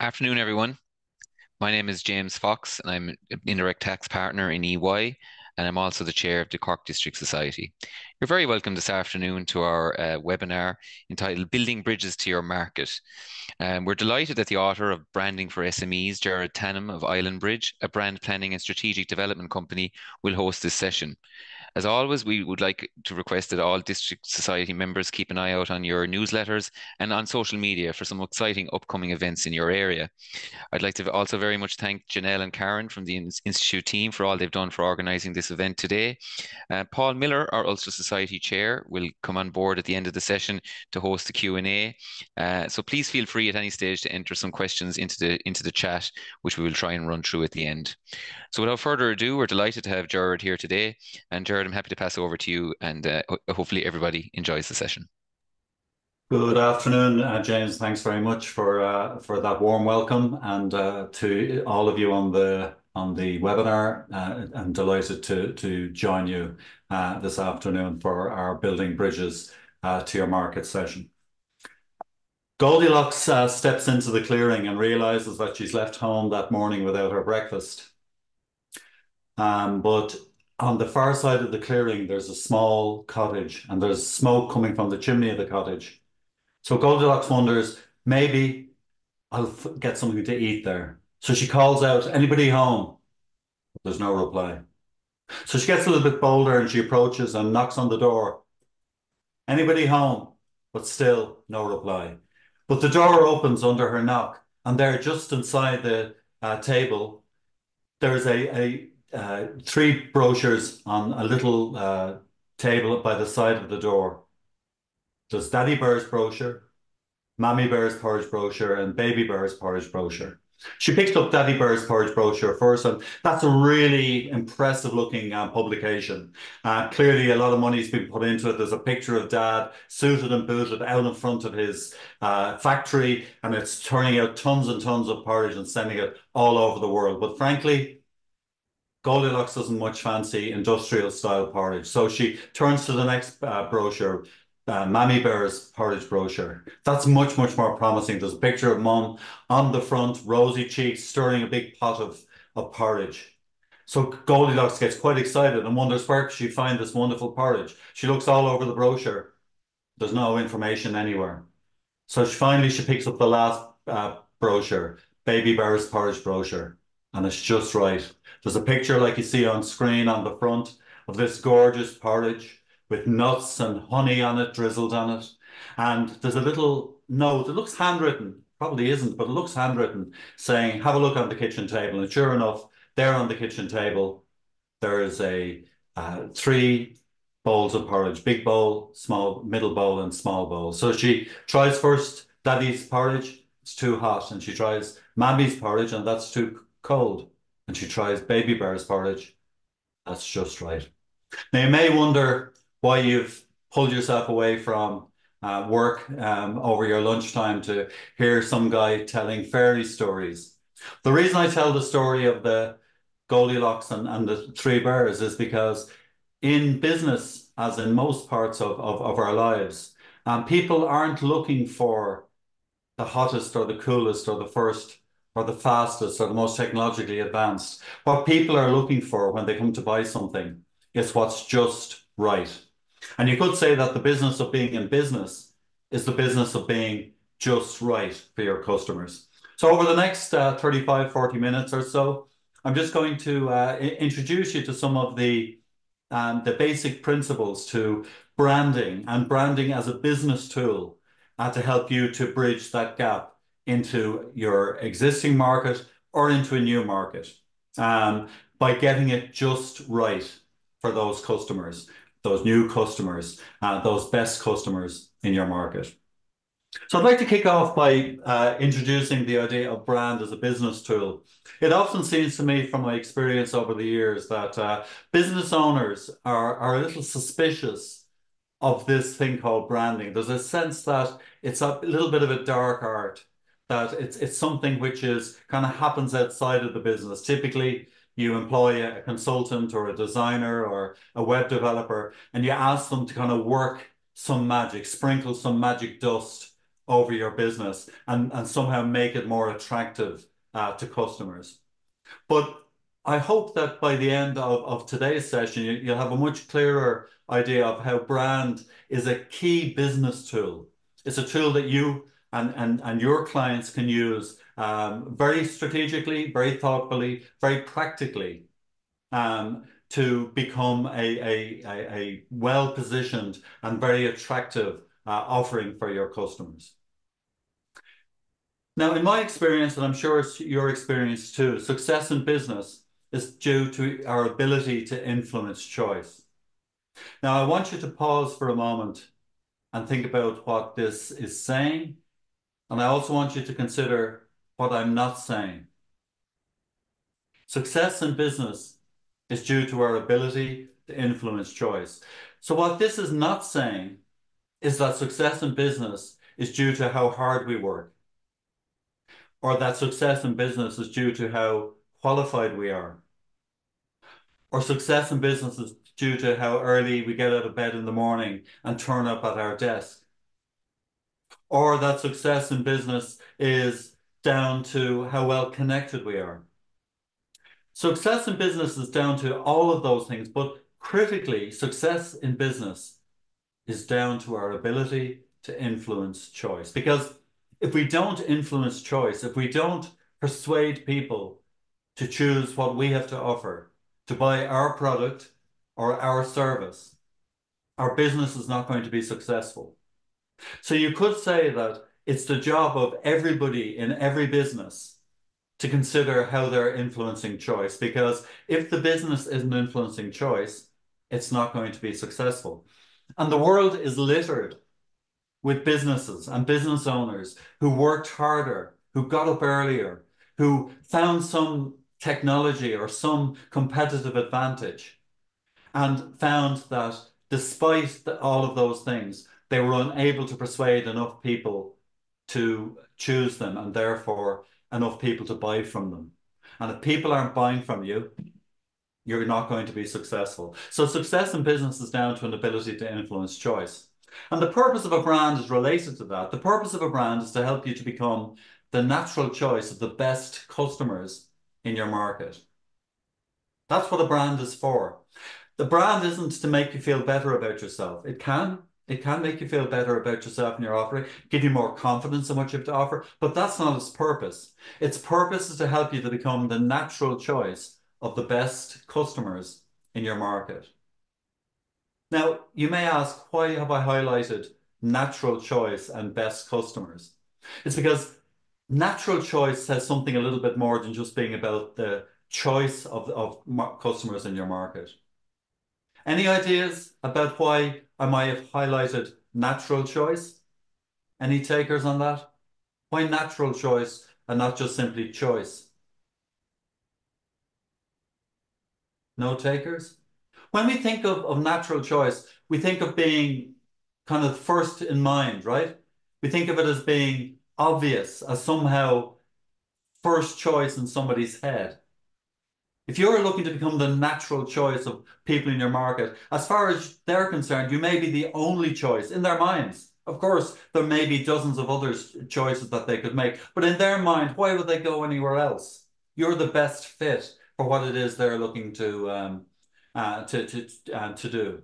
Afternoon, everyone. My name is James Fox, and I'm an indirect tax partner in EY, and I'm also the chair of the Cork District Society. You're very welcome this afternoon to our webinar entitled Building Bridges to Your Market. We're delighted that the author of Branding for SMEs, Gerard Tannam of Island Bridge, a brand planning and strategic development company, will host this session. As always, we would like to request that all District Society members keep an eye out on your newsletters and on social media for some exciting upcoming events in your area. I'd like to also very much thank Janelle and Karen from the Institute team for all they've done for organising this event today. Paul Miller, our Ulster Society Chair, will come on board at the end of the session to host the Q&A. So please feel free at any stage to enter some questions into the chat, which we will try and run through at the end. So without further ado, we're delighted to have Gerard here today. And Gerard, I'm happy to pass over to you, and hopefully everybody enjoys the session. Good afternoon, James. Thanks very much for that warm welcome, and to all of you on the webinar. I'm delighted to join you this afternoon for our Building Bridges to Your Market session. Goldilocks steps into the clearing and realizes that she's left home that morning without her breakfast. But on the far side of the clearing, there's a small cottage, and there's smoke coming from the chimney of the cottage. So Goldilocks wonders, maybe I'll get something to eat there. So she calls out, anybody home? There's no reply. So she gets a little bit bolder and she approaches and knocks on the door. Anybody home? But still no reply. But the door opens under her knock, and there, just inside the table, there's three brochures on a little table by the side of the door. There's Daddy Bear's brochure, Mammy Bear's porridge brochure, and Baby Bear's porridge brochure. She picked up Daddy Bear's porridge brochure first, and that's a really impressive looking publication. Clearly a lot of money's been put into it. There's a picture of Dad suited and booted out in front of his factory, and it's turning out tons and tons of porridge and sending it all over the world. But frankly, Goldilocks doesn't much fancy industrial style porridge. So she turns to the next brochure, Mammy Bear's porridge brochure. That's much, much more promising. There's a picture of Mum on the front, rosy cheeks, stirring a big pot of porridge. So Goldilocks gets quite excited and wonders where she find this wonderful porridge. She looks all over the brochure. There's no information anywhere. So finally she picks up the last brochure, Baby Bear's porridge brochure, and it's just right. There's a picture like you see on screen on the front of this gorgeous porridge with nuts and honey on it, drizzled on it. And there's a little note, it looks handwritten, probably isn't, but it looks handwritten, saying, have a look on the kitchen table. And sure enough, there on the kitchen table, there is three bowls of porridge, big bowl, small, middle bowl, and small bowl. So she tries first Daddy's porridge, it's too hot. And she tries Mammy's porridge, and that's too cold. And she tries Baby Bear's porridge, that's just right. Now you may wonder why you've pulled yourself away from work over your lunchtime to hear some guy telling fairy stories. The reason I tell the story of the Goldilocks and the three bears is because in business, as in most parts of our lives, people aren't looking for the hottest or the coolest or the first or the fastest or the most technologically advanced. What people are looking for when they come to buy something is what's just right. And you could say that the business of being in business is the business of being just right for your customers. So over the next 35, 40 minutes or so, I'm just going to introduce you to some of the basic principles to branding and branding as a business tool to help you to bridge that gap into your existing market or into a new market by getting it just right for those customers, those new customers, those best customers in your market. So I'd like to kick off by introducing the idea of brand as a business tool. It often seems to me from my experience over the years that business owners are a little suspicious of this thing called branding. There's a sense that it's a little bit of a dark art, that it's something which is kind of happens outside of the business. Typically, you employ a consultant or a designer or a web developer, and you ask them to kind of work some magic, sprinkle some magic dust over your business and somehow make it more attractive to customers. But I hope that by the end of today's session, you'll have a much clearer idea of how brand is a key business tool. It's a tool that you and your clients can use very strategically, very thoughtfully, very practically to become a well-positioned and very attractive offering for your customers. Now, in my experience, and I'm sure it's your experience too, success in business is due to our ability to influence choice. Now, I want you to pause for a moment and think about what this is saying. And I also want you to consider what I'm not saying. Success in business is due to our ability to influence choice. So what this is not saying is that success in business is due to how hard we work, or that success in business is due to how qualified we are, or success in business is due to how early we get out of bed in the morning and turn up at our desk, or that success in business is down to how well connected we are. Success in business is down to all of those things, but critically, success in business is down to our ability to influence choice. Because if we don't influence choice, if we don't persuade people to choose what we have to offer, to buy our product or our service, our business is not going to be successful. So you could say that it's the job of everybody in every business to consider how they're influencing choice, because if the business isn't influencing choice, it's not going to be successful. And the world is littered with businesses and business owners who worked harder, who got up earlier, who found some technology or some competitive advantage, and found that despite all of those things, they were unable to persuade enough people to choose them and therefore enough people to buy from them. And if people aren't buying from you, you're not going to be successful. So success in business is down to an ability to influence choice. And the purpose of a brand is related to that. The purpose of a brand is to help you to become the natural choice of the best customers in your market. That's what a brand is for. The brand isn't to make you feel better about yourself. It can. It can make you feel better about yourself and your offering, give you more confidence in what you have to offer, but that's not its purpose. Its purpose is to help you to become the natural choice of the best customers in your market. Now, you may ask, why have I highlighted natural choice and best customers? It's because natural choice says something a little bit more than just being about the choice of customers in your market. Any ideas about why I might have highlighted natural choice? Any takers on that? Why natural choice and not just simply choice? No takers? When we think of natural choice, we think of being kind of first in mind, right? We think of it as being obvious, as somehow first choice in somebody's head. If you're looking to become the natural choice of people in your market, as far as they're concerned, you may be the only choice in their minds. Of course, there may be dozens of other choices that they could make, but in their mind, why would they go anywhere else? You're the best fit for what it is they're looking to do.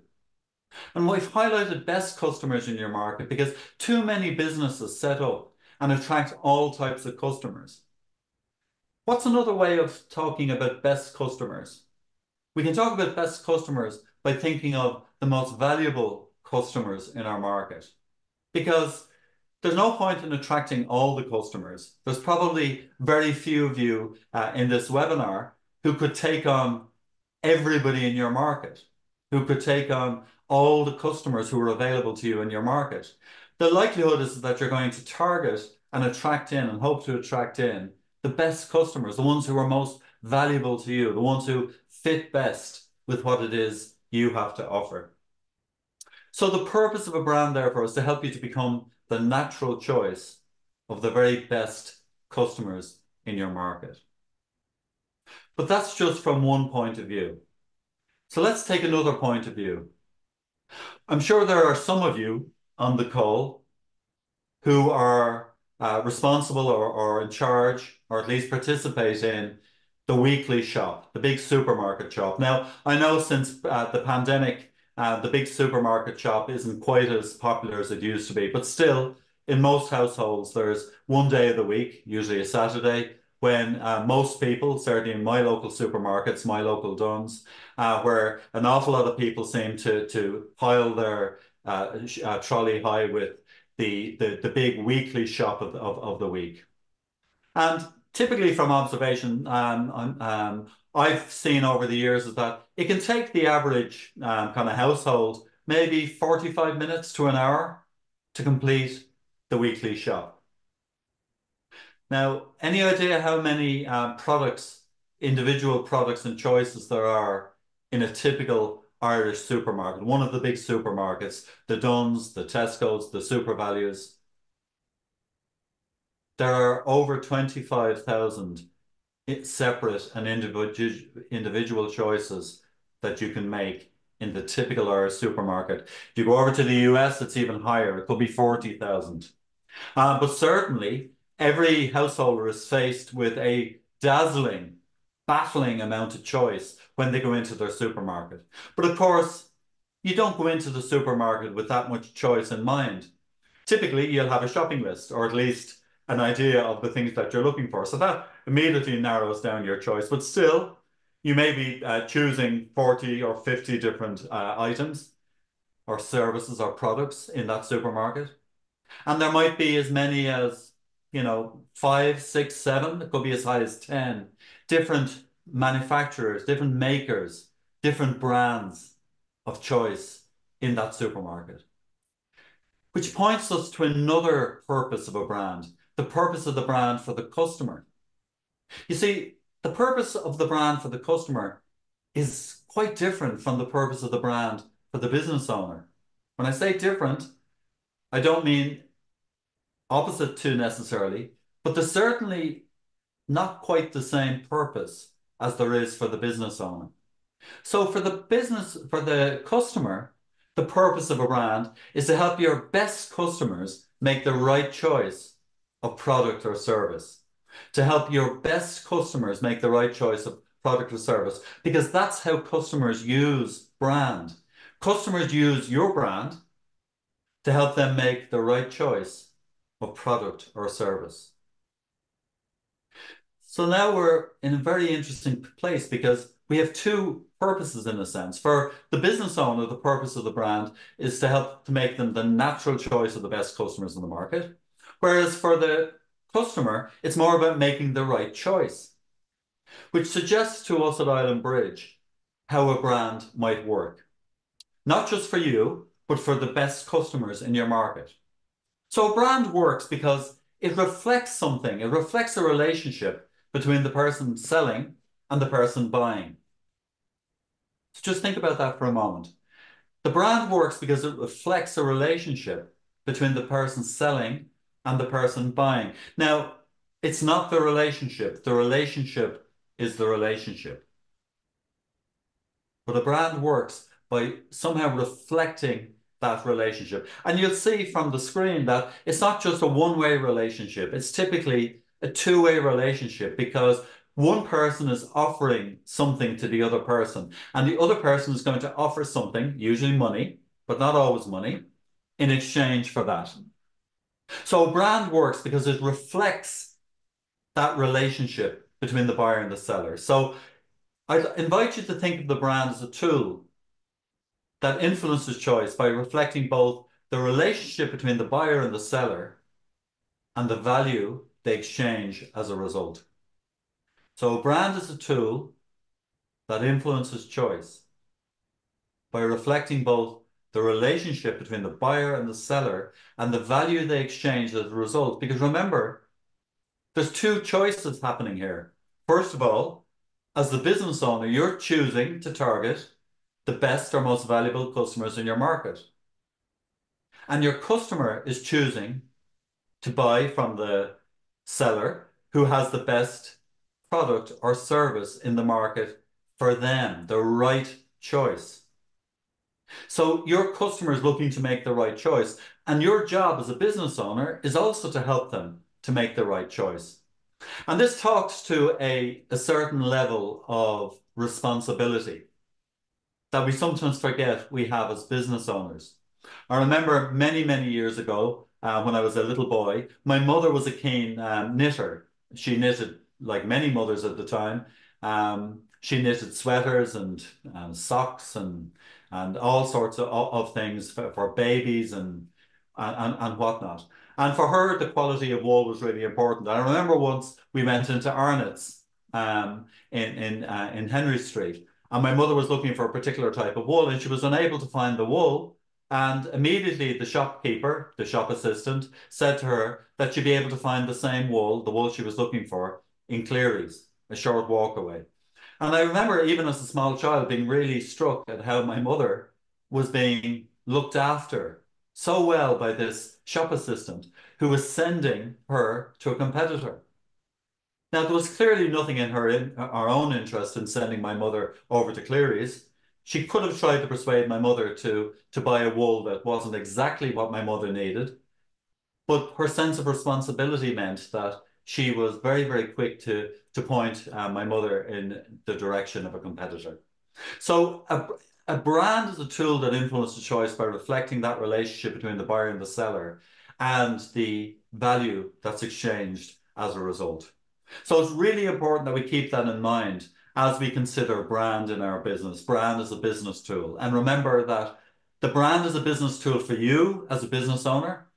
And we've highlighted best customers in your market because too many businesses set up and attract all types of customers. What's another way of talking about best customers? We can talk about best customers by thinking of the most valuable customers in our market. Because there's no point in attracting all the customers. There's probably very few of you in this webinar who could take on everybody in your market, who could take on all the customers who are available to you in your market. The likelihood is that you're going to target and attract in and hope to attract in the best customers, the ones who are most valuable to you, the ones who fit best with what it is you have to offer. So the purpose of a brand, therefore, is to help you to become the natural choice of the very best customers in your market. But that's just from one point of view. So let's take another point of view. I'm sure there are some of you on the call who are responsible or in charge, or at least participate in the weekly shop, the big supermarket shop. Now, I know since the pandemic, the big supermarket shop isn't quite as popular as it used to be, but still, in most households, there's one day of the week, usually a Saturday, when most people, certainly in my local supermarkets, my local Duns, where an awful lot of people seem to pile their trolley high with the big weekly shop of the week. And typically from observation, I've seen over the years is that it can take the average kind of household maybe 45 minutes to an hour to complete the weekly shop. Now, any idea how many individual products and choices there are in a typical Irish supermarket? One of the big supermarkets, the Duns, the Tesco's, the SuperValues. There are over 25,000 separate and individual choices that you can make in the typical Irish supermarket. If you go over to the US, it's even higher. It could be 40,000. But certainly, every householder is faced with a dazzling, baffling amount of choice when they go into their supermarket. But of course, you don't go into the supermarket with that much choice in mind. Typically, you'll have a shopping list, or at least an idea of the things that you're looking for. So that immediately narrows down your choice. But still, you may be choosing 40 or 50 different items or services or products in that supermarket. And there might be as many as, five, six, seven, it could be as high as 10 different manufacturers, different makers, different brands of choice in that supermarket. Which points us to another purpose of a brand, the purpose of the brand for the customer. You see, the purpose of the brand for the customer is quite different from the purpose of the brand for the business owner. When I say different, I don't mean opposite to necessarily, but there's certainly not quite the same purpose as there is for the business owner. So for the customer, the purpose of a brand is to help your best customers make the right choice of product or service. To help your best customers make the right choice of product or service, because that's how customers use brand. Customers use your brand to help them make the right choice of product or service. So now we're in a very interesting place because we have two purposes in a sense. For the business owner, the purpose of the brand is to help to make them the natural choice of the best customers in the market. Whereas for the customer, it's more about making the right choice, which suggests to us at Island Bridge how a brand might work. Not just for you, but for the best customers in your market. So a brand works because it reflects something. It reflects a relationship between the person selling and the person buying. So just think about that for a moment. The brand works because it reflects a relationship between the person selling and the person buying. Now, it's not the relationship. The relationship is the relationship. But a brand works by somehow reflecting that relationship. And you'll see from the screen that it's not just a one-way relationship. It's typically a two-way relationship because one person is offering something to the other person, and the other person is going to offer something, usually money, but not always money, in exchange for that. So a brand works because it reflects that relationship between the buyer and the seller. So I'd invite you to think of the brand as a tool that influences choice by reflecting both the relationship between the buyer and the seller and the value they exchange as a result. So a brand is a tool that influences choice by reflecting both the relationship between the buyer and the seller and the value they exchange as a result. Because remember, there's two choices happening here. First of all, as the business owner, you're choosing to target the best or most valuable customers in your market. And your customer is choosing to buy from the seller who has the best product or service in the market for them, the right choice. So your customer is looking to make the right choice. And your job as a business owner is also to help them to make the right choice. And this talks to a certain level of responsibility that we sometimes forget we have as business owners. I remember many, many years ago, when I was a little boy, my mother was a keen knitter. She knitted, like many mothers at the time, she knitted sweaters and socks and all sorts of things for babies and whatnot. And for her, the quality of wool was really important. I remember once we went into Arnott's in Henry Street, and my mother was looking for a particular type of wool, and she was unable to find the wool. And immediately the shopkeeper, the shop assistant, said to her that she'd be able to find the same wool, the wool she was looking for, in Cleary's, a short walk away. And I remember, even as a small child, being really struck at how my mother was being looked after so well by this shop assistant who was sending her to a competitor. Now, there was clearly nothing in our own interest in sending my mother over to Cleary's. She could have tried to persuade my mother to buy a wool that wasn't exactly what my mother needed, but her sense of responsibility meant that she was very, very quick to point my mother in the direction of a competitor. So a brand is a tool that influences choice by reflecting that relationship between the buyer and the seller and the value that's exchanged as a result. So it's really important that we keep that in mind as we consider brand in our business, brand as a business tool. And remember that the brand is a business tool for you as a business owner,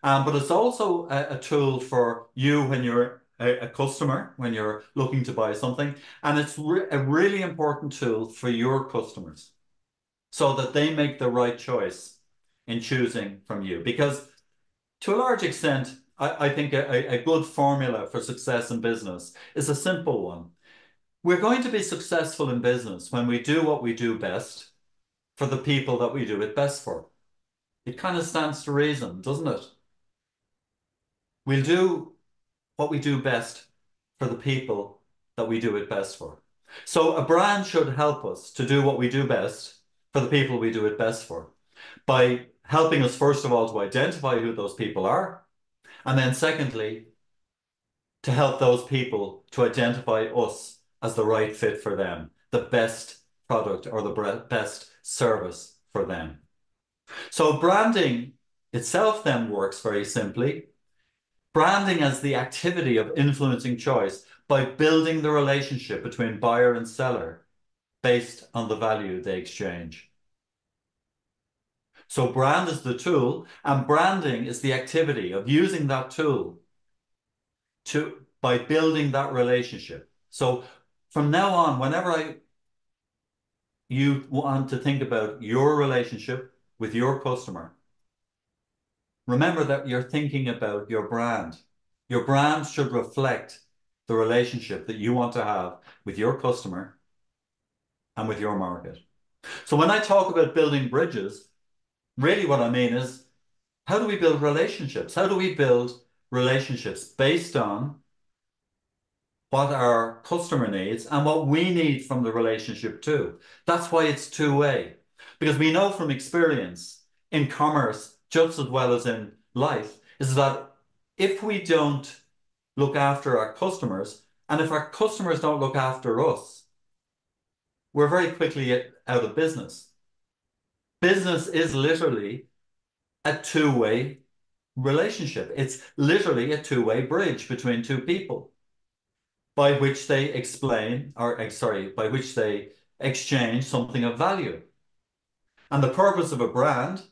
but it's also a tool for you when you're a customer, when you're looking to buy something. And it's a really important tool for your customers so that they make the right choice in choosing from you. Because to a large extent, I think a good formula for success in business is a simple one. We're going to be successful in business when we do what we do best for the people that we do it best for. It kind of stands to reason, doesn't it? We'll do what we do best for the people that we do it best for. So a brand should help us to do what we do best for the people we do it best for by helping us, first of all, to identify who those people are. And then secondly, to help those people to identify us as the right fit for them, the best product or the best service for them. So branding itself then works very simply. Branding as the activity of influencing choice by building the relationship between buyer and seller based on the value they exchange. So brand is the tool, and branding is the activity of using that tool by building that relationship. So from now on, whenever you want to think about your relationship with your customer, remember that you're thinking about your brand. Your brand should reflect the relationship that you want to have with your customer and with your market. So when I talk about building bridges, really what I mean is, how do we build relationships? How do we build relationships based on what our customer needs and what we need from the relationship too? That's why it's two-way. Because we know from experience in commerce, just as well as in life, is that if we don't look after our customers, and if our customers don't look after us, we're very quickly out of business. Business is literally a two-way relationship. It's literally a two-way bridge between two people by which they by which they exchange something of value. And the purpose of a brand,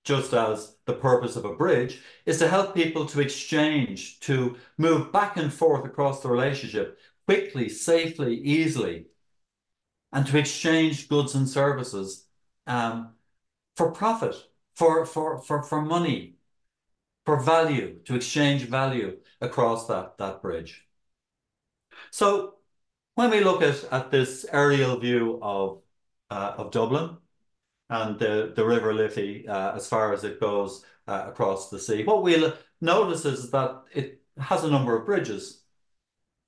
just as the purpose of a bridge, is to help people to exchange, to move back and forth across the relationship quickly, safely, easily, and to exchange goods and services for profit, for money, for value, to exchange value across that bridge. So when we look at this aerial view of Dublin and the River Liffey as far as it goes across the sea, what we'll notice is that it has a number of bridges.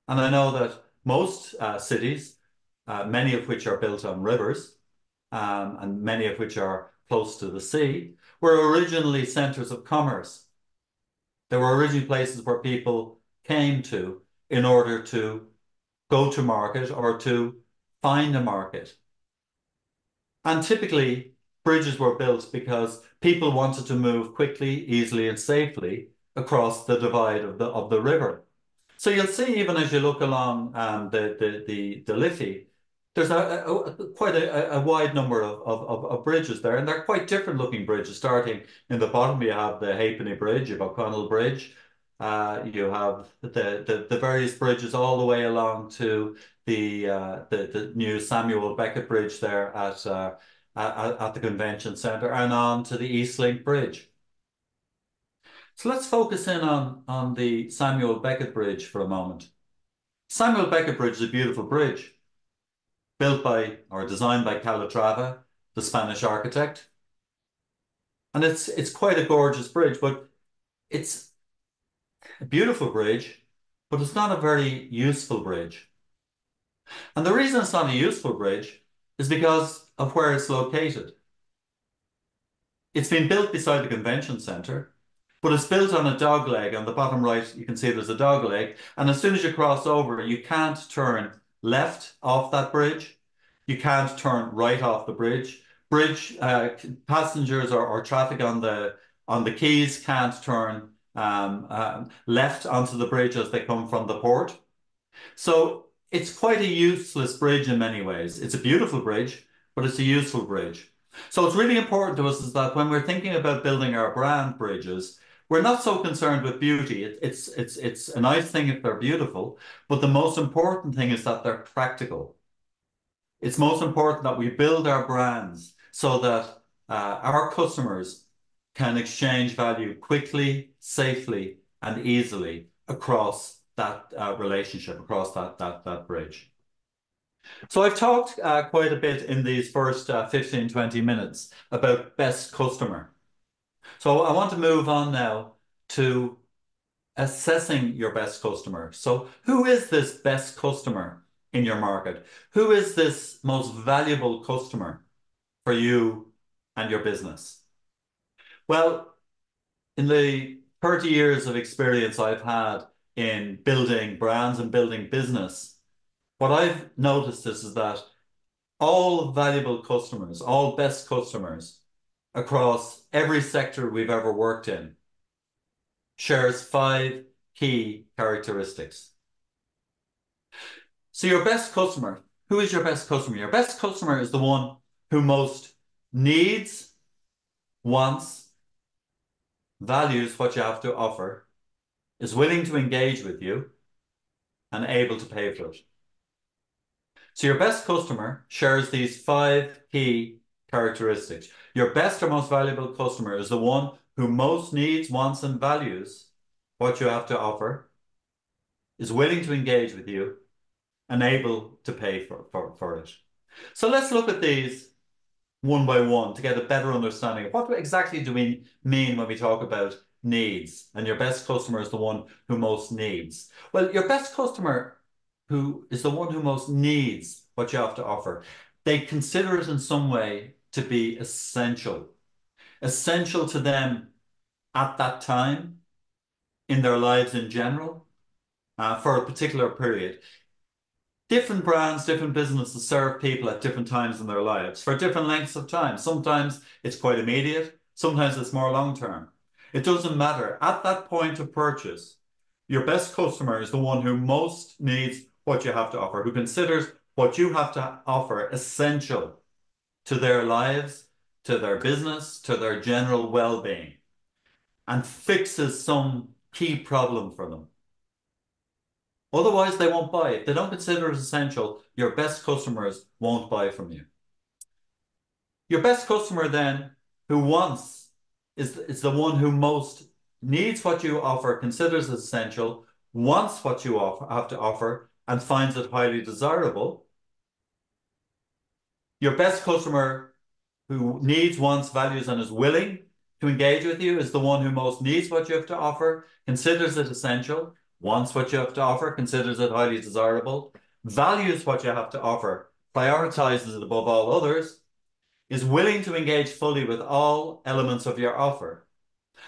And I know that most cities, many of which are built on rivers, and many of which are close to the sea, were originally centers of commerce. They were originally places where people came to in order to go to market or to find a market. And typically, bridges were built because people wanted to move quickly, easily, and safely across the divide of the river. So you'll see, even as you look along the Liffey, there's quite a wide number of bridges there, and they're quite different looking bridges. Starting in the bottom, you have the Halfpenny Bridge, you have O'Connell Bridge, you have the various bridges all the way along to the new Samuel Beckett Bridge there at the convention centre, and on to the East Link Bridge. So let's focus in on the Samuel Beckett Bridge for a moment. Samuel Beckett Bridge is a beautiful bridge built by or designed by Calatrava, the Spanish architect. And it's quite a gorgeous bridge, but it's a beautiful bridge, but it's not a very useful bridge. And the reason it's not a useful bridge is because of where it's located. It's been built beside the convention centre, but it's built on a dogleg. On the bottom right, you can see there's a dogleg. And as soon as you cross over, you can't turn left off that bridge. You can't turn right off the bridge. Passengers or traffic on the quays can't turn left onto the bridge as they come from the port. So it's quite a useless bridge in many ways. It's a beautiful bridge, but it's a useful bridge. So it's really important to us is that when we're thinking about building our brand bridges, we're not so concerned with beauty. It's a nice thing if they're beautiful, but the most important thing is that they're practical. It's most important that we build our brands so that our customers can exchange value quickly, safely, and easily across that relationship, across that bridge. So I've talked quite a bit in these first 15, 20 minutes about best customer. So I want to move on now to assessing your best customer. So who is this best customer in your market? Who is this most valuable customer for you and your business? Well, in the 30 years of experience I've had in building brands and building business, what I've noticed is that all valuable customers, all best customers across every sector we've ever worked in shares 5 key characteristics. So your best customer, who is your best customer? Your best customer is the one who most needs, wants, values what you have to offer, is willing to engage with you, and able to pay for it. So your best customer shares these 5 key characteristics. Your best or most valuable customer is the one who most needs, wants, and values what you have to offer, is willing to engage with you, and able to pay for it. So let's look at these one by one to get a better understanding of what exactly do we mean when we talk about needs, and your best customer is the one who most needs. Well, your best customer who is the one who most needs what you have to offer. They consider it in some way to be essential to them at that time in their lives in general, for a particular period. Different brands, different businesses serve people at different times in their lives for different lengths of time. Sometimes it's quite immediate, sometimes it's more long term. It doesn't matter. At that point of purchase, your best customer is the one who most needs what you have to offer, who considers what you have to offer essential to their lives, to their business, to their general well-being, and fixes some key problem for them. Otherwise, they won't buy. If they don't consider it essential, your best customers won't buy from you. Your best customer then, who wants, is the one who most needs what you offer, considers it essential, wants what you have to offer, and finds it highly desirable. Your best customer who needs, wants, values, and is willing to engage with you is the one who most needs what you have to offer, considers it essential, wants what you have to offer, considers it highly desirable, values what you have to offer, prioritizes it above all others, is willing to engage fully with all elements of your offer.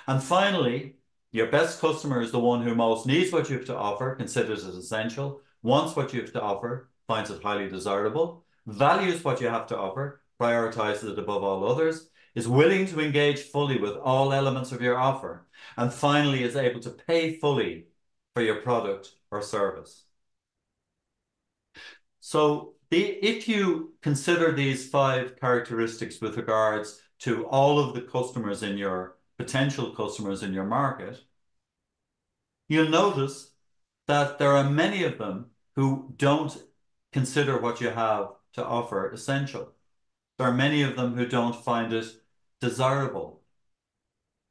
And finally, your best customer is the one who most needs what you have to offer, considers it essential, wants what you have to offer, finds it highly desirable, values what you have to offer, prioritizes it above all others, is willing to engage fully with all elements of your offer, and finally is able to pay fully for your product or service. So if you consider these 5 characteristics with regards to all of the customers in your potential customers in your market, you'll notice that there are many of them who don't consider what you have to offer essential. There are many of them who don't find it desirable.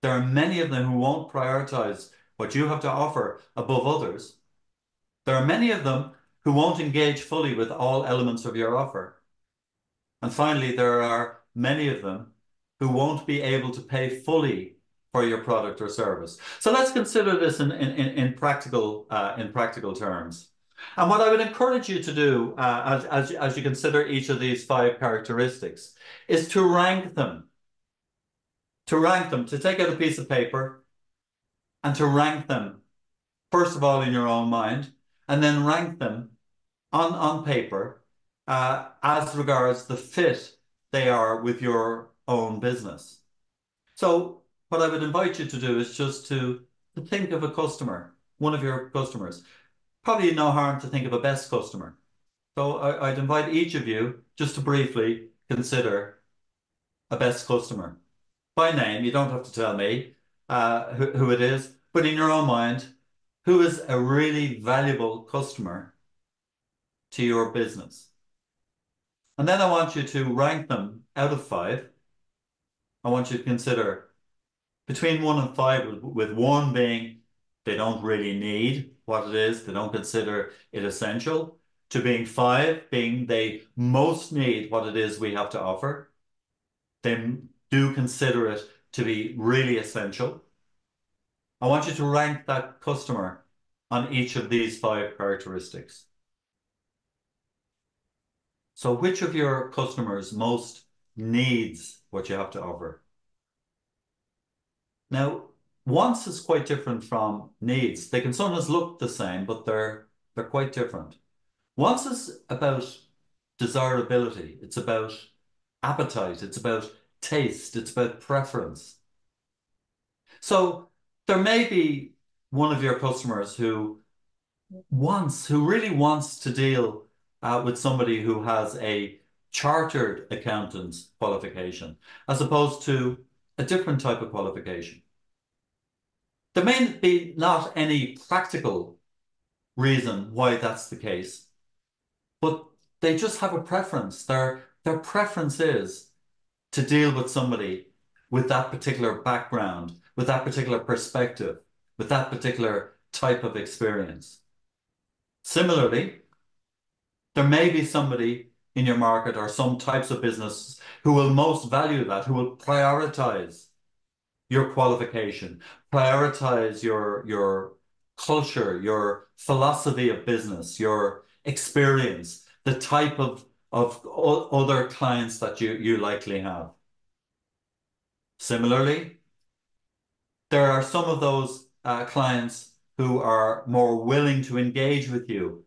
There are many of them who won't prioritize what you have to offer above others. There are many of them who won't engage fully with all elements of your offer. And finally, there are many of them who won't be able to pay fully for your product or service. So let's consider this in practical terms. And what I would encourage you to do as you consider each of these 5 characteristics is to rank them. To take out a piece of paper and to rank them, first of all, in your own mind, and then rank them on paper as regards the fit they are with your own business. So what I would invite you to do is just to think of a customer, one of your customers. Probably no harm to think of a best customer. So I'd invite each of you just to briefly consider a best customer. By name, you don't have to tell me who it is, but in your own mind, who is a really valuable customer to your business? And then I want you to rank them out of 5. I want you to consider between 1 and 5, with 1 being they don't really need what it is, they don't consider it essential, to being 5 being they most need what it is we have to offer. They do consider it to be really essential. I want you to rank that customer on each of these 5 characteristics. So which of your customers most needs what you have to offer? Now, wants is quite different from needs. They can sometimes look the same, but they're quite different. Wants is about desirability. It's about appetite. It's about taste. It's about preference. So there may be one of your customers who really wants to deal with somebody who has a chartered accountant's qualification, as opposed to a different type of qualification. There may be not any practical reason why that's the case, but they just have a preference. Their preference is to deal with somebody with that particular background, with that particular perspective, with that particular type of experience. Similarly, there may be somebody in your market or some types of business who will most value that, who will prioritize your qualification, prioritize your culture, your philosophy of business, your experience, the type of other clients that you likely have. Similarly, there are some of those clients who are more willing to engage with you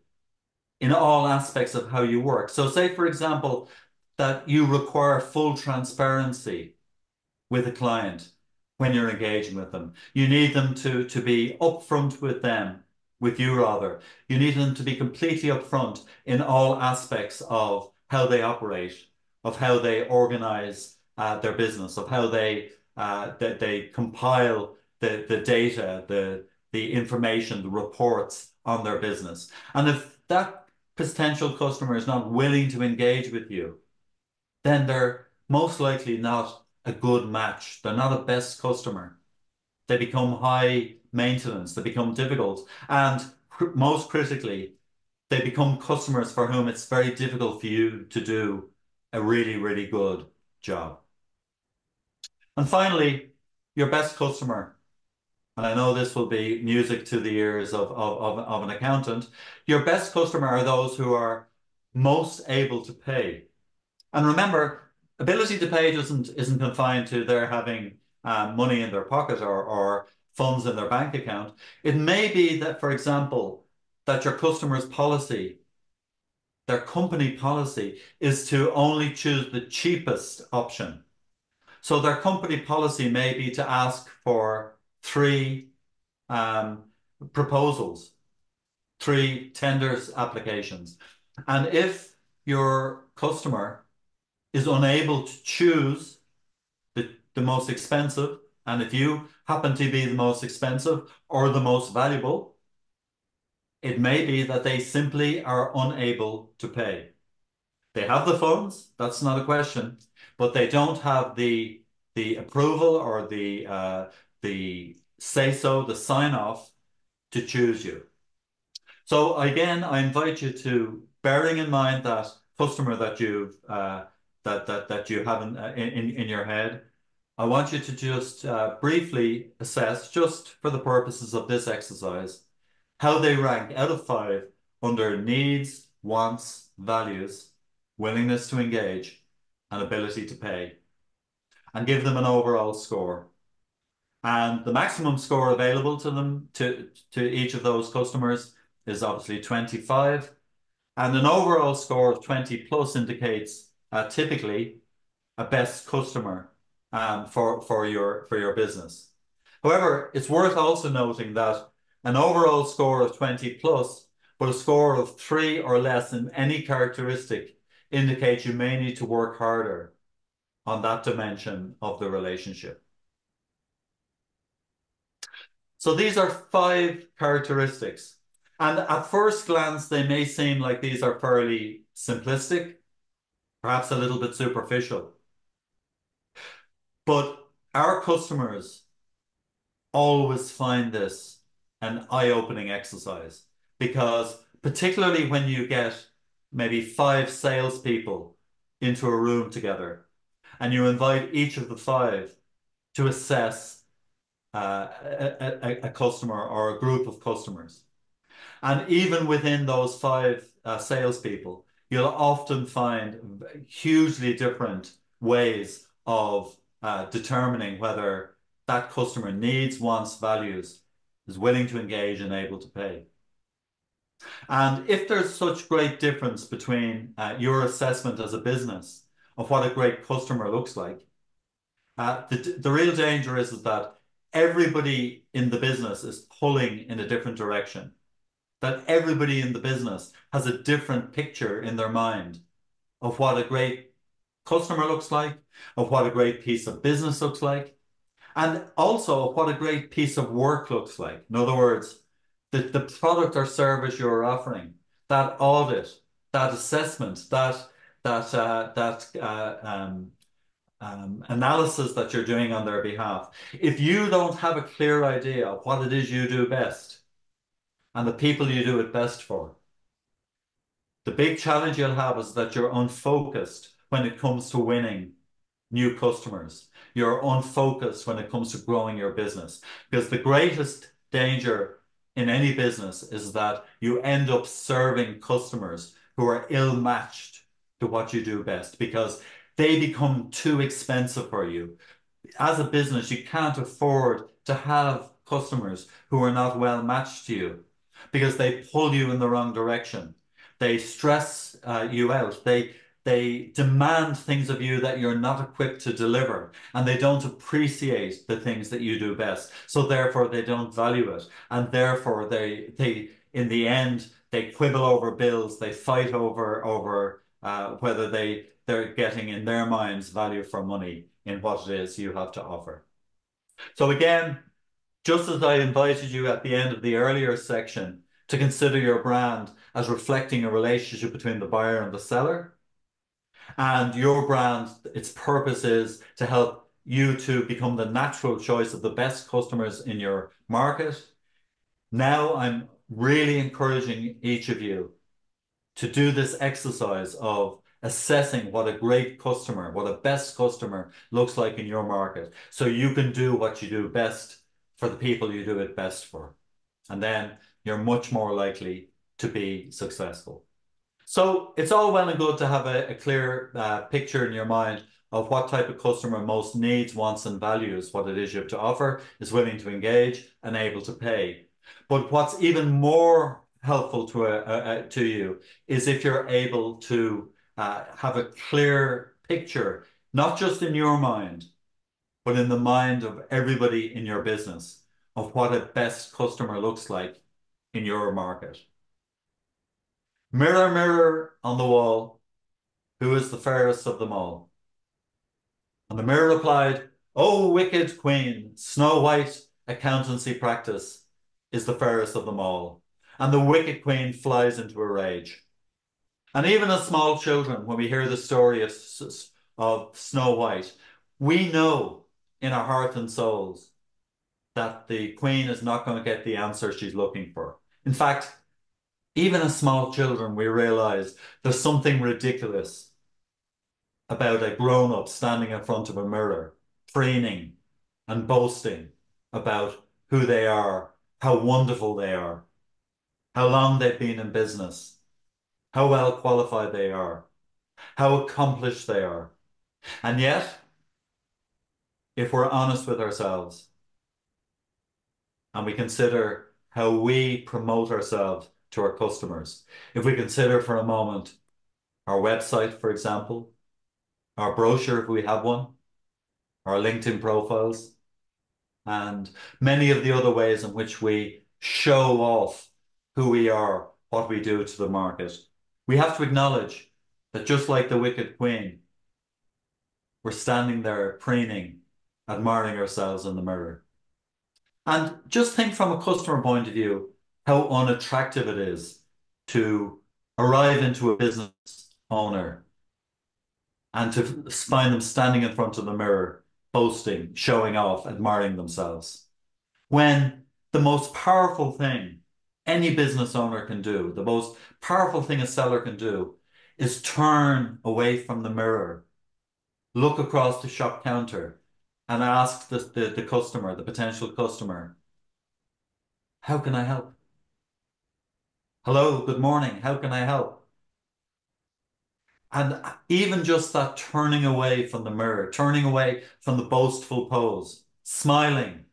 in all aspects of how you work. So say, for example, that you require full transparency with a client when you're engaging with them. You need them to be upfront with you rather. You need them to be completely upfront in all aspects of how they operate, of how they organize their business, of how they compile the data, the information, the reports on their business. And if that potential customer is not willing to engage with you, then they're most likely not a good match. They're not a best customer. They become high maintenance. They become difficult. And most critically, they become customers for whom it's very difficult for you to do a really, really good job. And finally, your best customer. And I know this will be music to the ears of an accountant. Your best customer are those who are most able to pay. And remember, ability to pay isn't confined to their having money in their pocket or funds in their bank account. It may be that, for example, that your customer's policy, their company policy, is to only choose the cheapest option. So their company policy may be to ask for three um, proposals, three tenders applications. And if your customer is unable to choose the most expensive, and if you happen to be the most expensive or the most valuable, it may be that they simply are unable to pay. They have the funds, that's not a question, but they don't have the approval or the say so, the sign off to choose you. So again, I invite you to, bearing in mind that customer that you've that you have in your head, I want you to just briefly assess, just for the purposes of this exercise, how they rank out of five under needs, wants, values, willingness to engage, and ability to pay, and give them an overall score. And the maximum score available to them, to each of those customers, is obviously 25. And an overall score of 20 plus indicates typically a best customer for your business. However, it's worth also noting that an overall score of 20 plus, but a score of 3 or less in any characteristic indicates you may need to work harder on that dimension of the relationship. So these are 5 characteristics. And at first glance, they may seem like these are fairly simplistic, perhaps a little bit superficial. But our customers always find this an eye-opening exercise, because particularly when you get maybe 5 salespeople into a room together and you invite each of the 5 to assess a customer or a group of customers. And even within those 5 salespeople, you'll often find hugely different ways of determining whether that customer needs, wants, values, is willing to engage and able to pay. And if there's such great difference between your assessment as a business of what a great customer looks like, the real danger is that everybody in the business is pulling in a different direction. That everybody in the business has a different picture in their mind of what a great customer looks like, of what a great piece of business looks like, and also what a great piece of work looks like. In other words, the product or service you're offering, that audit, that assessment, that analysis that you're doing on their behalf. If you don't have a clear idea of what it is you do best and the people you do it best for, the big challenge you'll have is that you're unfocused when it comes to winning new customers. You're unfocused when it comes to growing your business. Because the greatest danger in any business is that you end up serving customers who are ill-matched to what you do best, because they become too expensive for you. As a business, you can't afford to have customers who are not well matched to you, because they pull you in the wrong direction. They stress you out. They demand things of you that you're not equipped to deliver, and they don't appreciate the things that you do best. So therefore, they don't value it, and therefore they in the end they quibble over bills. They fight over whether they're getting in their minds value for money in what it is you have to offer. So again, just as I invited you at the end of the earlier section to consider your brand as reflecting a relationship between the buyer and the seller, and your brand, its purpose is to help you to become the natural choice of the best customers in your market. Now I'm really encouraging each of you to do this exercise of assessing what a great customer, what a best customer looks like in your market, so you can do what you do best for the people you do it best for. And then you're much more likely to be successful. So it's all well and good to have a clear picture in your mind of what type of customer most needs, wants, and values what it is you have to offer, is willing to engage, and able to pay. But what's even more helpful to you is if you're able to have a clear picture, not just in your mind, but in the mind of everybody in your business, of what a best customer looks like in your market. Mirror, mirror on the wall, who is the fairest of them all? And the mirror replied, "O wicked queen, Snow White accountancy practice is the fairest of them all." And the wicked queen flies into a rage. And even as small children, when we hear the story of Snow White, we know in our hearts and souls that the queen is not going to get the answer she's looking for. In fact, even as small children, we realize there's something ridiculous about a grown-up standing in front of a mirror, preening and boasting about who they are, how wonderful they are, how long they've been in business, how well qualified they are, how accomplished they are. And yet, if we're honest with ourselves and we consider how we promote ourselves to our customers, if we consider for a moment our website, for example, our brochure, if we have one, our LinkedIn profiles, and many of the other ways in which we show off who we are, what we do to the market, we have to acknowledge that just like the wicked queen, we're standing there preening, admiring ourselves in the mirror. And just think from a customer point of view, how unattractive it is to arrive into a business owner and to find them standing in front of the mirror, boasting, showing off, admiring themselves. When the most powerful thing any business owner can do, the most powerful thing a seller can do, is turn away from the mirror, look across the shop counter, and ask the customer, the potential customer, "How can I help? Hello, good morning, how can I help?" And even just that turning away from the mirror, turning away from the boastful pose, smiling,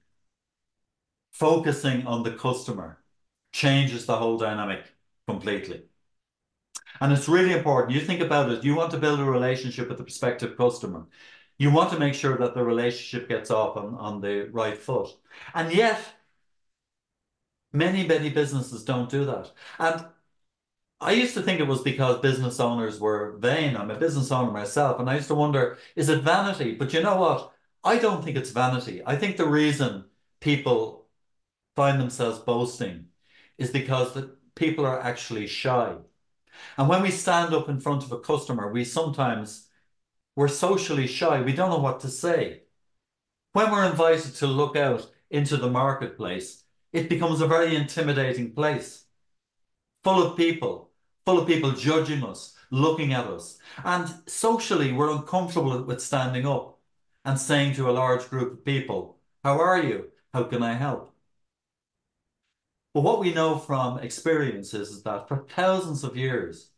focusing on the customer, changes the whole dynamic completely. And it's really important. You think about it, you want to build a relationship with the prospective customer. You want to make sure that the relationship gets off on the right foot. And yet, many businesses don't do that. And I used to think it was because business owners were vain. I'm a business owner myself, and I used to wonder, is it vanity? But you know what? I don't think it's vanity. I think the reason people find themselves boasting is because the people are actually shy. And when we stand up in front of a customer, we're socially shy. We don't know what to say. When we're invited to look out into the marketplace, it becomes a very intimidating place, full of people, full of people judging us, looking at us. And socially, we're uncomfortable with standing up and saying to a large group of people, "How are you? How can I help?" But what we know from experience is that for thousands of years,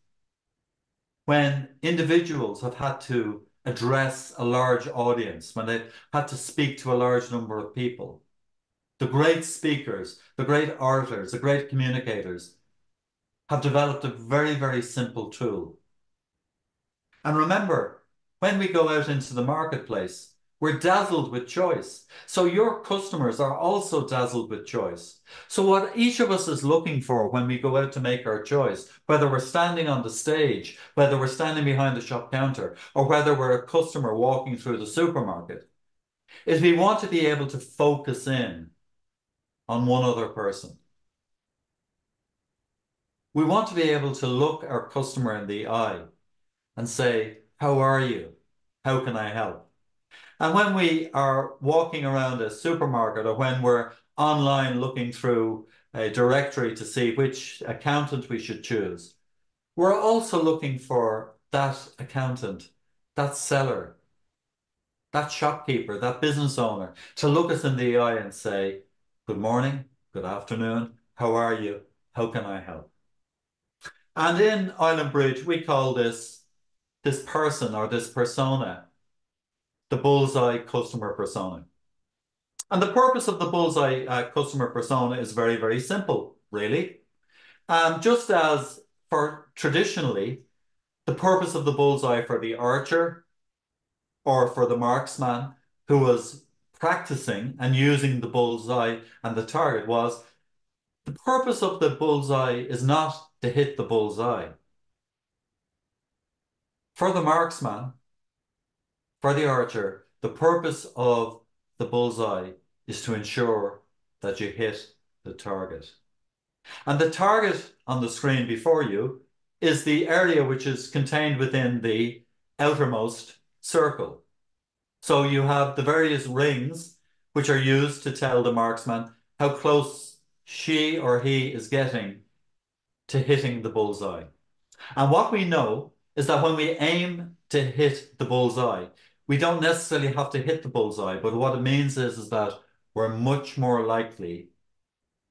when individuals have had to address a large audience, when they've had to speak to a large number of people, the great speakers, the great orators, the great communicators have developed a very simple tool. And remember, when we go out into the marketplace, we're dazzled with choice. So your customers are also dazzled with choice. So what each of us is looking for when we go out to make our choice, whether we're standing on the stage, whether we're standing behind the shop counter, or whether we're a customer walking through the supermarket, is we want to be able to focus in on one other person. We want to be able to look our customer in the eye and say, "How are you? How can I help?" And when we are walking around a supermarket or when we're online looking through a directory to see which accountant we should choose, we're also looking for that accountant, that seller, that shopkeeper, that business owner to look us in the eye and say, "Good morning, good afternoon, how are you? How can I help?" And in Island Bridge, we call this person or this persona the Bullseye Customer Persona. And the purpose of the Bullseye Customer Persona is very, very simple, really. Just as for traditionally, the purpose of the bullseye for the archer or for the marksman who was practicing and using the bullseye and the target was the purpose of the bullseye is not to hit the bullseye. For the marksman, for the archer, the purpose of the bullseye is to ensure that you hit the target. And the target on the screen before you is the area which is contained within the outermost circle. So you have the various rings which are used to tell the marksman how close she or he is getting to hitting the bullseye. And what we know is that when we aim to hit the bullseye, we don't necessarily have to hit the bullseye, but what it means is that we're much more likely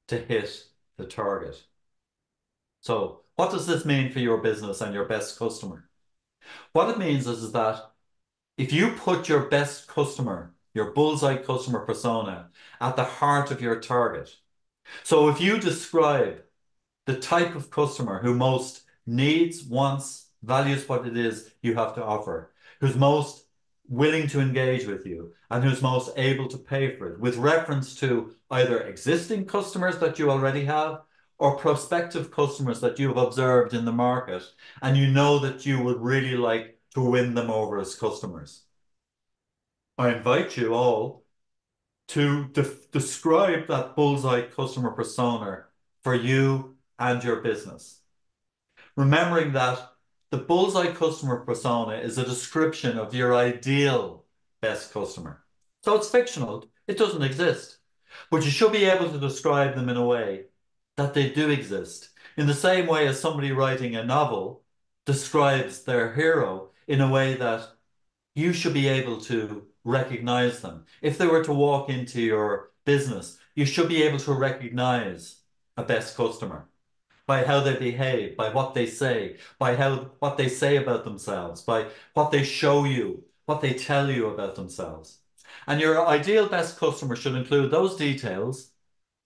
to hit the target. So what does this mean for your business and your best customer? What it means is that if you put your best customer, your bullseye customer persona, at the heart of your target, so if you describe the type of customer who most needs, wants, values what it is you have to offer, who's most willing to engage with you, and who's most able to pay for it, with reference to either existing customers that you already have or prospective customers that you have observed in the market, and you know that you would really like to win them over as customers. I invite you all to describe that bullseye customer persona for you and your business. Remembering that the bullseye customer persona is a description of your ideal best customer. So it's fictional, it doesn't exist. But you should be able to describe them in a way that they do exist. In the same way as somebody writing a novel describes their hero in a way that you should be able to recognize them. If they were to walk into your business, you should be able to recognize a best customer by how they behave, by what they say, by what they say about themselves, by what they show you, what they tell you about themselves. And your ideal best customer should include those details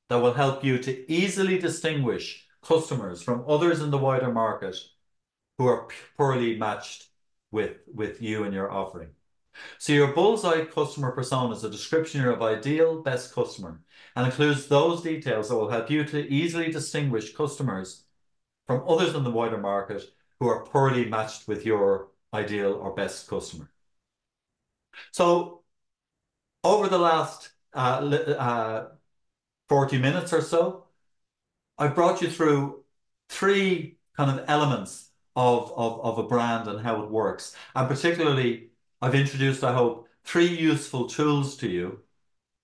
that will help you to easily distinguish customers from others in the wider market who are poorly matched with you and your offering. So your bullseye customer persona is a description of ideal best customer and includes those details that will help you to easily distinguish customers from others in the wider market who are poorly matched with your ideal or best customer. So over the last 40 minutes or so, I brought you through three kind of elements of a brand and how it works. And particularly, I've introduced, I hope, three useful tools to you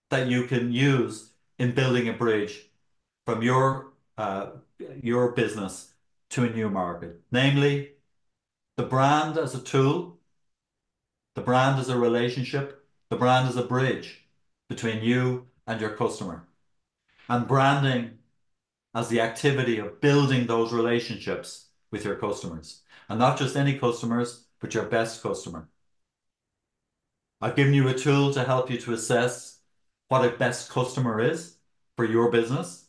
that you can use in building a bridge from your business to a new market. Namely, the brand as a tool, the brand as a relationship, the brand as a bridge between you and your customer, and branding as the activity of building those relationships with your customers. And not just any customers, but your best customer. I've given you a tool to help you to assess what a best customer is for your business.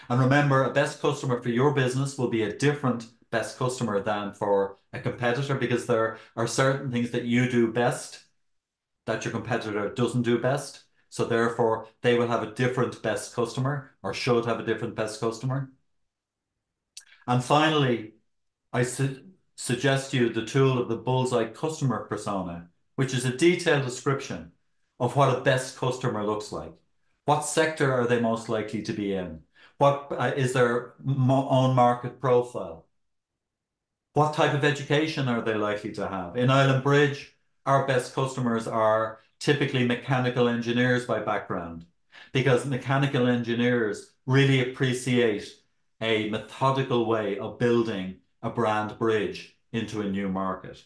And remember, a best customer for your business will be a different best customer than for a competitor because there are certain things that you do best that your competitor doesn't do best. So therefore, they will have a different best customer or should have a different best customer. And finally, I suggest you the tool of the Bullseye Customer Persona, which is a detailed description of what a best customer looks like. What sector are they most likely to be in? What is their own market profile? What type of education are they likely to have? In Island Bridge, our best customers are typically mechanical engineers by background, because mechanical engineers really appreciate a methodical way of building a brand bridge into a new market.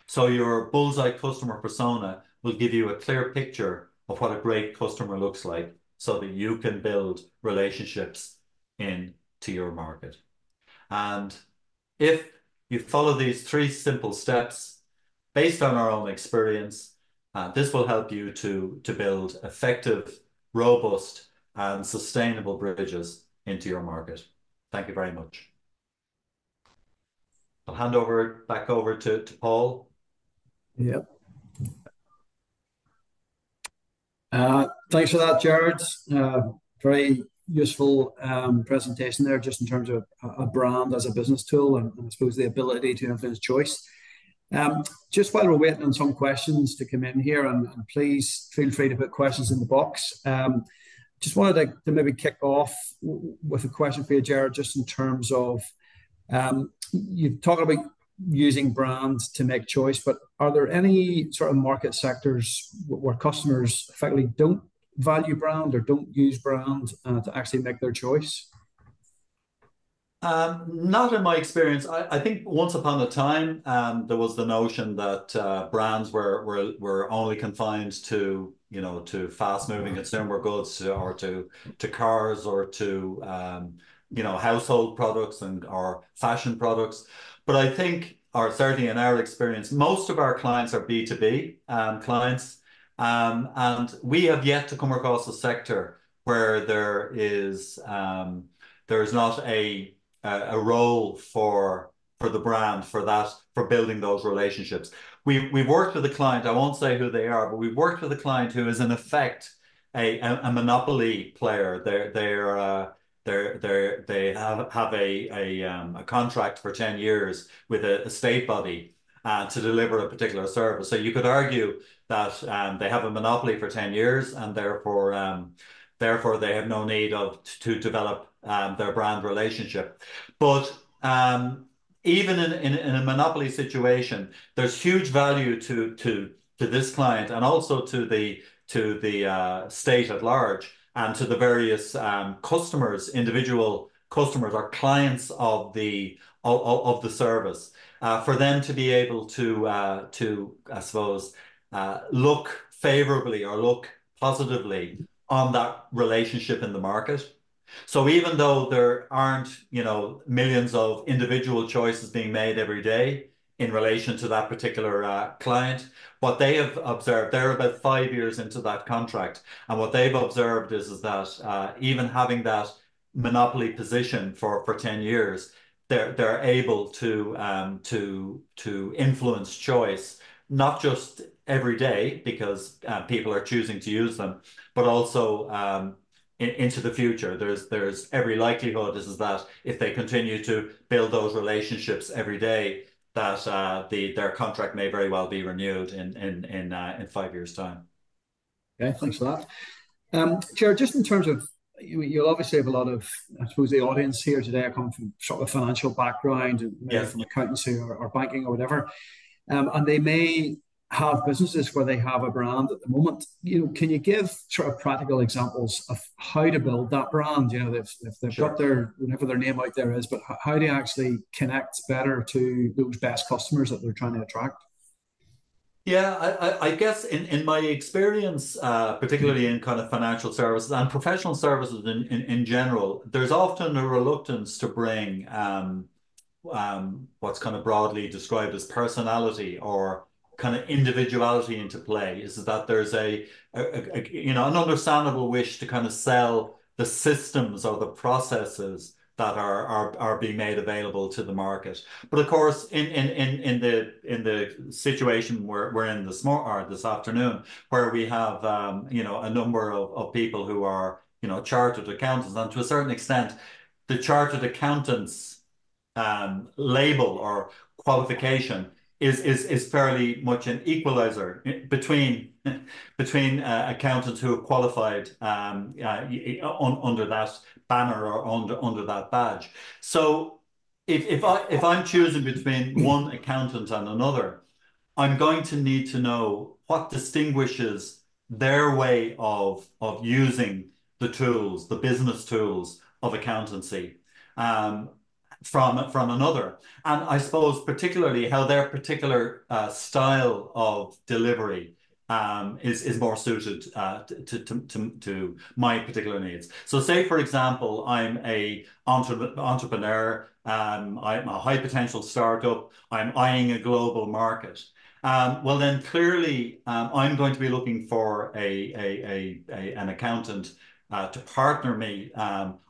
So your bullseye customer persona will give you a clear picture of what a great customer looks like so that you can build relationships into your market. And if you follow these three simple steps, based on our own experience. This will help you to build effective, robust, and sustainable bridges into your market. Thank you very much. I'll hand over back over to Paul. Yeah. Thanks for that, Gerard. Very useful presentation there, just in terms of a brand as a business tool, and I suppose the ability to influence choice. Just while we're waiting on some questions to come in here, and please feel free to put questions in the box. Just wanted to maybe kick off with a question for you, Gerard, just in terms of you've talked about using brands to make choice, but are there any sort of market sectors where customers effectively don't value brand or don't use brand to actually make their choice? Not in my experience. I think once upon a time, there was the notion that brands were only confined to, to fast-moving consumer goods, or to cars, or to household products or fashion products. But I think, or certainly in our experience, most of our clients are B2B clients, and we have yet to come across a sector where there's not a role for the brand, for building those relationships. We've worked with a client, I won't say who they are, but we've worked with a client who is in effect a monopoly player. They have a contract for 10 years with a state body to deliver a particular service. So you could argue that they have a monopoly for 10 years, and therefore they have no need to develop their brand relationship. But even in a monopoly situation, there's huge value to this client, and also to the state at large, and to the various individual customers or clients of the service, for them to be able to I suppose look favorably or look positively on that relationship in the market. So even though there aren't, millions of individual choices being made every day in relation to that particular client, what they have observed, they're about 5 years into that contract, and what they've observed is that even having that monopoly position for 10 years, they're able to influence choice, not just every day because people are choosing to use them, but also into the future. There's every likelihood is that if they continue to build those relationships every day, that their contract may very well be renewed in 5 years' time. Okay, thanks for that. Gerard, just in terms of, you'll obviously have a lot of, I suppose the audience here today are coming from sort of a financial background, and maybe Yes. from accountancy or banking or whatever, and they may have businesses where they have a brand at the moment. Can you give sort of practical examples of how to build that brand? They've Sure. got whatever their name out there is, but how do you actually connect better to those best customers that they're trying to attract? Yeah, I guess in my experience, particularly in kind of financial services and professional services in general, there's often a reluctance to bring what's kind of broadly described as personality or kind of individuality into play. Is that there's an understandable wish to kind of sell the systems or the processes that are being made available to the market. But of course, in the situation we're in this afternoon, where we have a number of people who are chartered accountants, and to a certain extent, the chartered accountants label or qualification is fairly much an equalizer between accountants who have qualified under that banner or under that badge. So if I'm choosing between one accountant and another, I'm going to need to know what distinguishes their way of using the tools, the business tools of accountancy, from another. And I suppose particularly how their particular style of delivery is more suited to my particular needs. So say, for example, I'm a entrepreneur, I'm a high potential startup, I'm eyeing a global market. Well, then clearly, I'm going to be looking for an accountant to partner me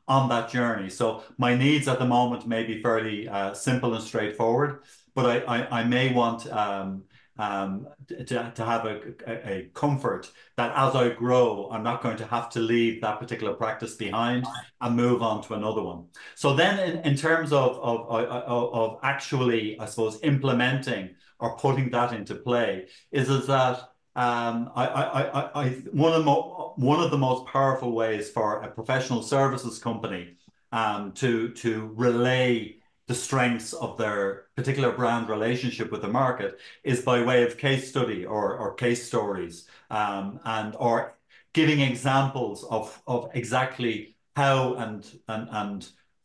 on that journey. So my needs at the moment may be fairly simple and straightforward, but I may want to have a comfort that as I grow, I'm not going to have to leave that particular practice behind and move on to another one. So then, in terms of actually, I suppose, implementing or putting that into play, is that one of the most powerful ways for a professional services company to relay the strengths of their particular brand relationship with the market is by way of case study or case stories, and or giving examples of exactly how and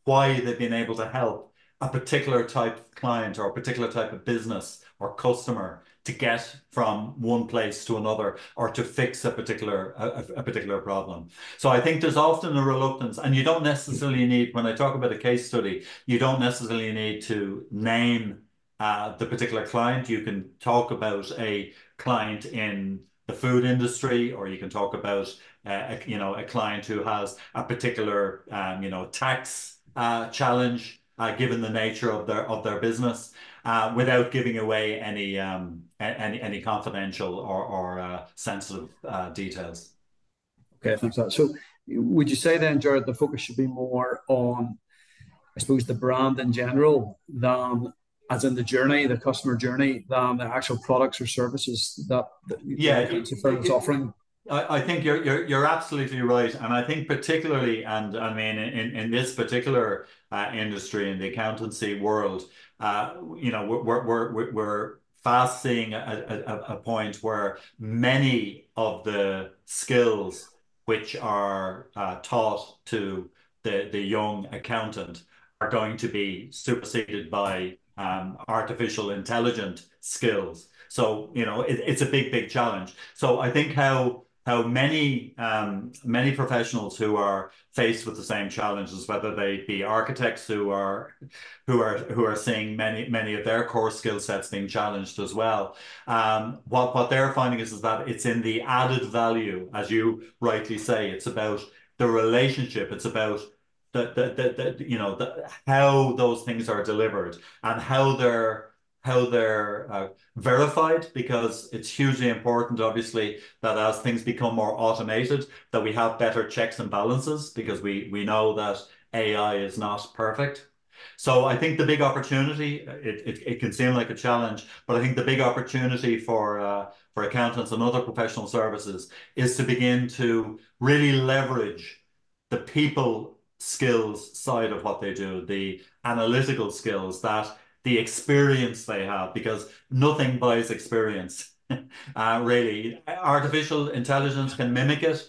why they've been able to help a particular type of client or a particular type of business or customer to get from one place to another or to fix a particular problem. So I think there's often a reluctance, and you don't necessarily need, when I talk about a case study, you don't necessarily need to name the particular client. You can talk about a client in the food industry, or you can talk about a client who has a particular tax challenge given the nature of their business, without giving away any confidential or sensitive details. Okay, thanks for that. So would you say then, Jared, the focus should be more on, I suppose, the brand in general than, as in the journey, the customer journey, than the actual products or services that Yeah, the firm is offering? I think you're absolutely right, and I think particularly, and I mean in this particular industry in the accountancy world, we're fast seeing a point where many of the skills which are taught to the young accountant are going to be superseded by artificial intelligent skills. So, it's a big challenge. So I think how many professionals who are faced with the same challenges, whether they be architects who are seeing many of their core skill sets being challenged as well. What they're finding is that it's in the added value, as you rightly say. It's about the relationship. It's about how those things are delivered and how they're verified, because it's hugely important, obviously, that as things become more automated, that we have better checks and balances, because we know that AI is not perfect. So I think the big opportunity, it can seem like a challenge, but I think the big opportunity for accountants and other professional services is to begin to really leverage the people skills side of what they do, the analytical skills, that the experience they have, because nothing buys experience. Really, artificial intelligence can mimic it,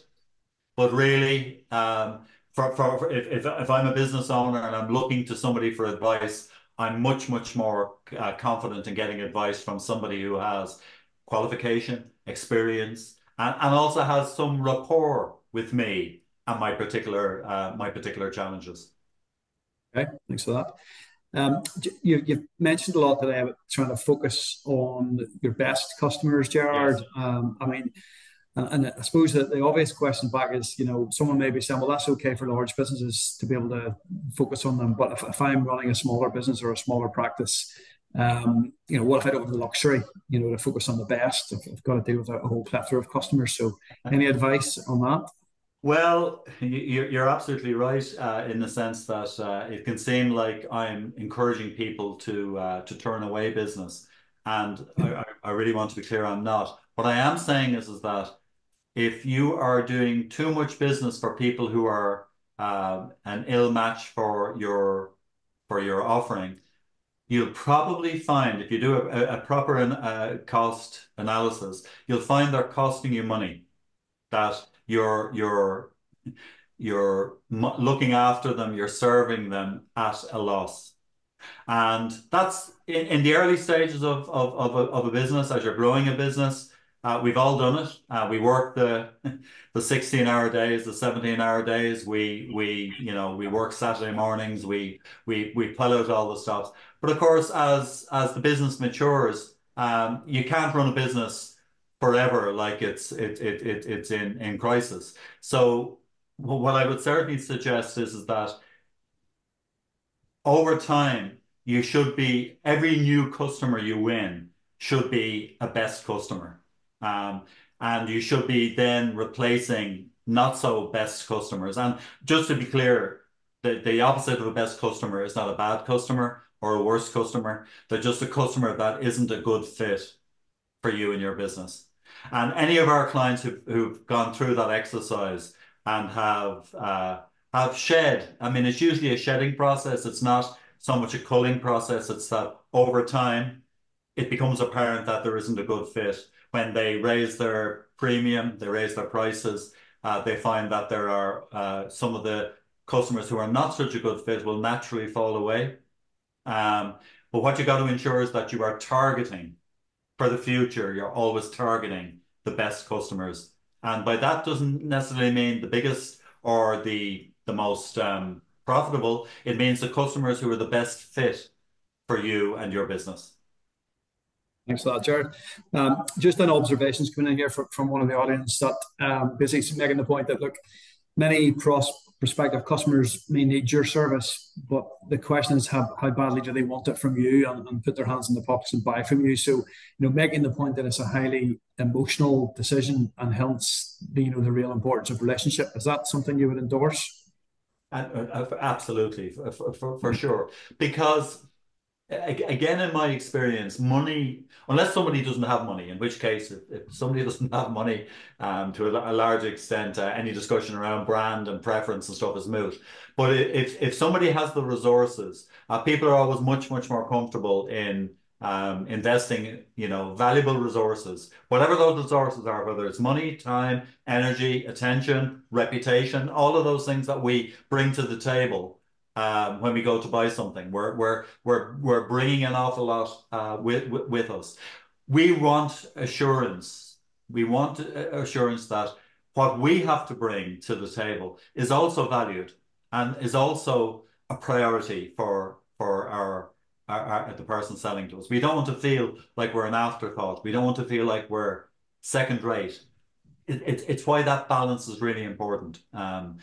but really, if I'm a business owner and I'm looking to somebody for advice, I'm much more confident in getting advice from somebody who has qualification, experience, and also has some rapport with me and my particular challenges. Okay, thanks for that. You've mentioned a lot today about trying to focus on your best customers, Gerard. Yes. I mean, and I suppose that the obvious question back is, someone may be saying, well, that's okay for large businesses to be able to focus on them. But if I'm running a smaller business or a smaller practice, what if I don't have the luxury, to focus on the best? I've got to deal with a whole plethora of customers. So any advice on that? Well, you're absolutely right, in the sense that it can seem like I'm encouraging people to turn away business, and I really want to be clear, I'm not. What I am saying is that if you are doing too much business for people who are an ill match for your offering, you'll probably find, if you do a proper cost analysis, you'll find they're costing you money, that you're looking after them, you're serving them at a loss. And that's in the early stages of a business, as you're growing a business. We've all done it. We work the 16-hour days, the 17-hour days. We work Saturday mornings. We pull out all the stops. But of course, as the business matures, You can't run a business forever like it's in crisis. So what I would certainly suggest is that over time, you should be, every new customer you win should be a best customer. Um, and you should be then replacing not so best customers. And just to be clear, the opposite of a best customer is not a bad customer or a worse customer. They're just a customer that isn't a good fit for you and your business. And any of our clients who've gone through that exercise and have shed, I mean, it's usually a shedding process. It's not so much a culling process. It's that over time, it becomes apparent that there isn't a good fit. When they raise their premium, they raise their prices, they find that there are some of the customers who are not such a good fit will naturally fall away. But what you got to ensure is that you are targeting for the future, you're always targeting the best customers. And by that doesn't necessarily mean the biggest or the most profitable. It means the customers who are the best fit for you and your business. Thanks for that, Gerard. Just an observations coming in here from one of the audience that basically making the point that, look, many prospective customers may need your service, but the question is how badly do they want it from you and put their hands in the pockets and buy from you. So, making the point that it's a highly emotional decision and hence the real importance of relationship. Is that something you would endorse? Absolutely, for sure. Because again, in my experience, money, unless somebody doesn't have money, in which case, if somebody doesn't have money, to a large extent, any discussion around brand and preference and stuff is moot. But if somebody has the resources, people are always much more comfortable in investing, valuable resources, whatever those resources are, whether it's money, time, energy, attention, reputation, all of those things that we bring to the table. When we go to buy something, we're bringing an awful lot with us. We want assurance. We want assurance that what we have to bring to the table is also valued and is also a priority for the person selling to us. We don't want to feel like we're an afterthought. We don't want to feel like we're second rate. It's why that balance is really important, and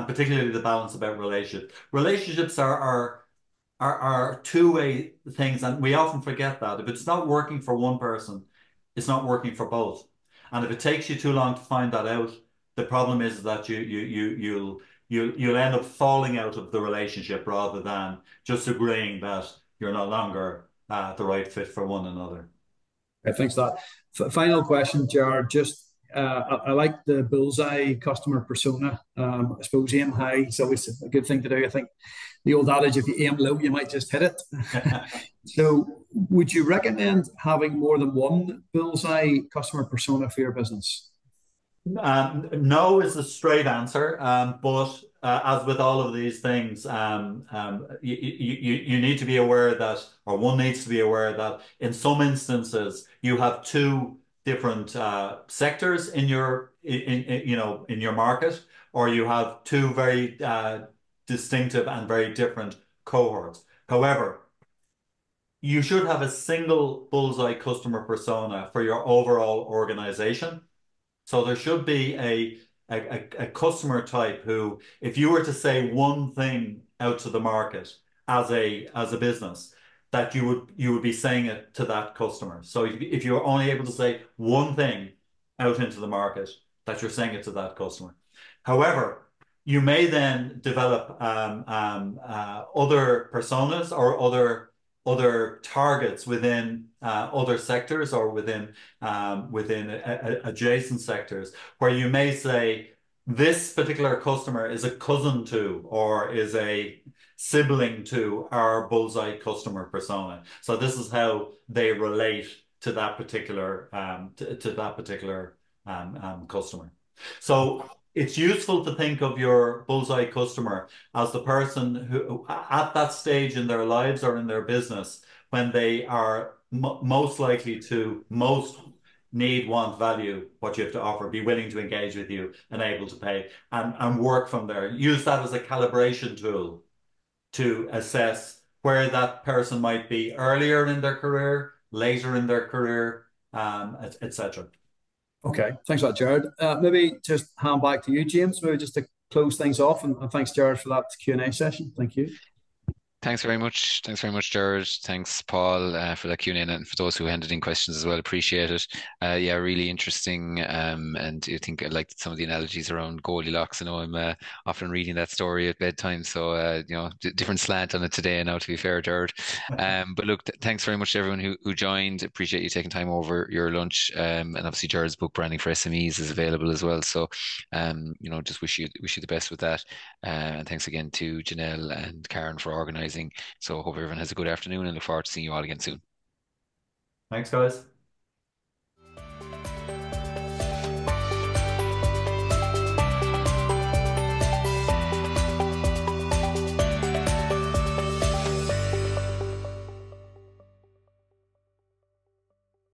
particularly the balance about relationships. Relationships are two-way things, and we often forget that. If it's not working for one person, it's not working for both. And if it takes you too long to find that out, the problem is that you'll end up falling out of the relationship rather than just agreeing that you're no longer the right fit for one another. I think that. Final question, Gerard. Just I like the Bullseye Customer Persona. I suppose aim high is always a good thing to do. I think the old adage, if you aim low, you might just hit it. So would you recommend having more than one Bullseye Customer Persona for your business? No is the straight answer, but as with all of these things, you need to be aware that, or one needs to be aware that in some instances you have two different sectors in your in your market, or you have two very distinctive and very different cohorts. However, you should have a single Bullseye customer persona for your overall organization. So there should be a customer type who, if you were to say one thing out to the market as a business, that you would be saying it to that customer. So if you're only able to say one thing out into the market, that you're saying it to that customer. However, you may then develop other personas or other targets within other sectors or within adjacent sectors, where you may say this particular customer is a cousin to or is a sibling to our Bullseye customer persona. So this is how they relate to that particular customer. So it's useful to think of your Bullseye customer as the person who, at that stage in their lives or in their business, when they are most likely to need, want, value what you have to offer, be willing to engage with you and able to pay and work from there. Use that as a calibration tool to assess where that person might be earlier in their career later in their career, etc. Okay, thanks for that, Gerard. Maybe just hand back to you, James, maybe just to close things off. And thanks, Gerard, for that Q&A session. Thank you. Thanks very much. Thanks very much, Gerard. Thanks, Paul, for that Q&A, and for those who handed in questions as well. Appreciate it. Yeah, really interesting. And I think I liked some of the analogies around Goldilocks. I know I'm often reading that story at bedtime, so different slant on it today. Now, to be fair, Gerard. But look, thanks very much to everyone who joined. Appreciate you taking time over your lunch. And obviously, Gerard's book, Branding for SMEs, is available as well. So, just wish you the best with that. And thanks again to Janelle and Karen for organising. So hope everyone has a good afternoon and look forward to seeing you all again soon. Thanks, guys.